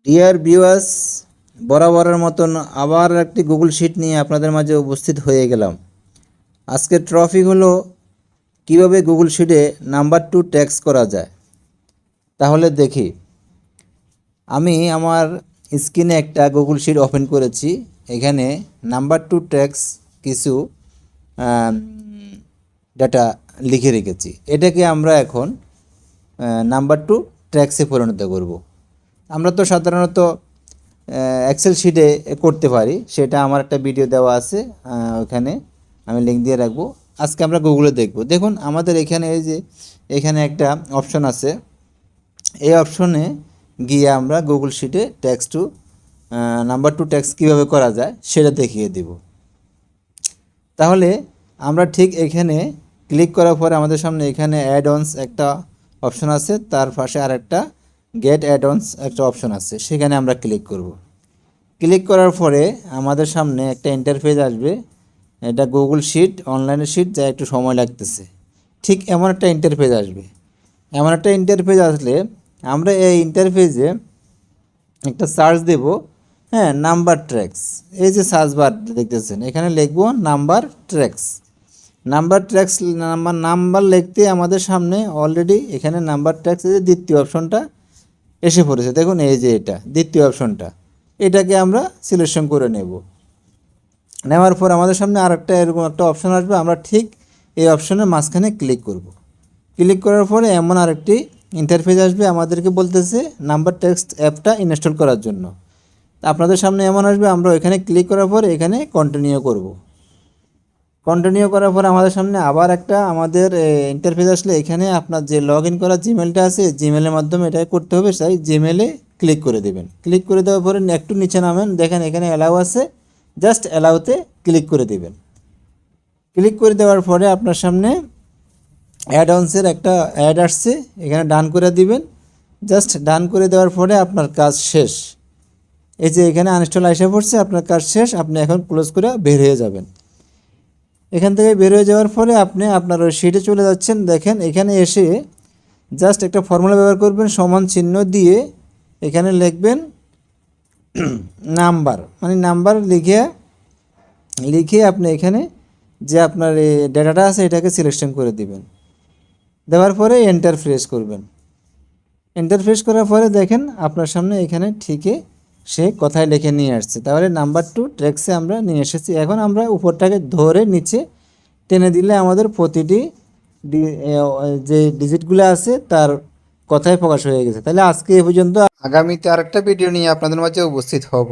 Dear viewers, বরাবরের মতন আবার একটি গুগল শিট নিয়ে আপনাদের মাঝে উপস্থিত হয়ে গেলাম। আজকের টপিক হলো কিভাবে গুগল শিটে নাম্বার 2 ট্যাক্স করা যায়। তাহলে দেখি, আমি আমার স্ক্রিনে একটা গুগল শিট ওপেন করেছি। এখানে নাম্বার 2 ট্যাক্স কিছু ডাটা লিখে রেখেছি। এটাকে আমরা এখন নাম্বার 2 ট্যাক্সে পরিণত করব। আমরা তো সাধারণত এক্সেল শিটে করতে পারি, সেটা আমার একটা ভিডিও দেওয়া আছে, ওখানে আমি লিঙ্ক দিয়ে রাখবো। আজকে আমরা গুগলে দেখব। দেখুন আমাদের এখানে এই যে এখানে একটা অপশন আছে, এই অপশনে গিয়ে আমরা গুগল শিটে নাম্বার 2 ট্যাক্স কীভাবে করা যায় সেটা দেখিয়ে দেব। তাহলে আমরা ঠিক এখানে ক্লিক করার পরে আমাদের সামনে এখানে অ্যাড অনস একটা অপশন আছে, তার পাশে আর একটা গেট অ্যাড অনস একটা অপশন আছে, সেখানে আমরা ক্লিক করব। ক্লিক করার পরে আমাদের সামনে একটা ইন্টারফেস আসবে। এটা গুগল শিট, অনলাইনের শিট, যা একটু সময় লাগতেছে। ঠিক এমন একটা ইন্টারফেস আসবে। এমন একটা ইন্টারফেস আসলে আমরা এই ইন্টারফেসে একটা সার্চ দেব, হ্যাঁ, নাম্বার ট্র্যাক্স। এই যে সার্চ বার দেখতেছেন, এখানে লিখব নাম্বার ট্র্যাক্স। নাম্বার লিখতে আমাদের সামনে অলরেডি এখানে নাম্বার ট্র্যাক্স যে দ্বিতীয় অপশনটা এসে পড়েছে। দেখুন এই যে এটা দ্বিতীয় অপশনটা, এটাকে আমরা সিলেকশন করে নেওয়ার পর আমাদের সামনে আরেকটা এরকম একটা অপশন আসবে। আমরা ঠিক এই অপশনের মাঝখানে ক্লিক করব। ক্লিক করার পরে এমন আরেকটি ইন্টারফেস আসবে, আমাদেরকে বলতেছে নাম্বার টেক্সট অ্যাপটা ইনস্টল করার জন্য। আপনাদের সামনে এমন আসবে, আমরা এখানে ক্লিক করার পর এখানে কন্টিনিউ করব। কন্টিনিউ করার পর আমাদের সামনে আবার একটা আমাদের ইন্টারফেস আসলে এখানে আপনার যে লগ ইন করা জিমেলটা আছে, জিমেলের মাধ্যমে এটা করতে হবে। তাই জিমেলে ক্লিক করে দেবেন। ক্লিক করে দেওয়ার পরে একটু নিচে নামেন, দেখেন এখানে অ্যালাউ আছে, জাস্ট অ্যালাউতে ক্লিক করে দেবেন। ক্লিক করে দেওয়ার পরে আপনার সামনে অ্যাড অনসের একটা অ্যাড আসছে, এখানে ডান করে দিবেন। জাস্ট ডান করে দেওয়ার পরে আপনার কাজ শেষ। এই যে এখানে আনইনস্টল এসে পড়ছে, আপনার কাজ শেষ। আপনি এখন ক্লোজ করে বের হয়ে যাবেন। এখান থেকে বের হয়ে যাওয়ার পরে আপনি আপনার ওই শিটে চলে যাচ্ছেন। দেখেন এখানে এসে জাস্ট একটা ফর্মুলা ব্যবহার করবেন, সমান চিহ্ন দিয়ে এখানে লিখবেন নাম্বার, মানে নাম্বার লিখে আপনি এখানে যে আপনার এই ডেটাটা আছে এটাকে সিলেকশন করে দিবেন। দেওয়ার পরে এন্টার প্রেস করবেন। এন্টার প্রেস করার পরে দেখেন আপনার সামনে এখানে ঠিকই সে কথায় লিখে নিয়ে আসছে। তাহলে নাম্বার 2 ট্র্যাক্সে আমরা নিয়ে এসেছি। এখন আমরা উপরটাকে ধরে নিচে টেনে দিলে আমাদের প্রতিটি যে ডিজিটগুলো আছে তার কথায় প্রকাশ হয়ে গেছে। তাহলে আজকে এ পর্যন্ত। আগামীতে আরেকটা ভিডিও নিয়ে আপনাদের মাঝে উপস্থিত হব।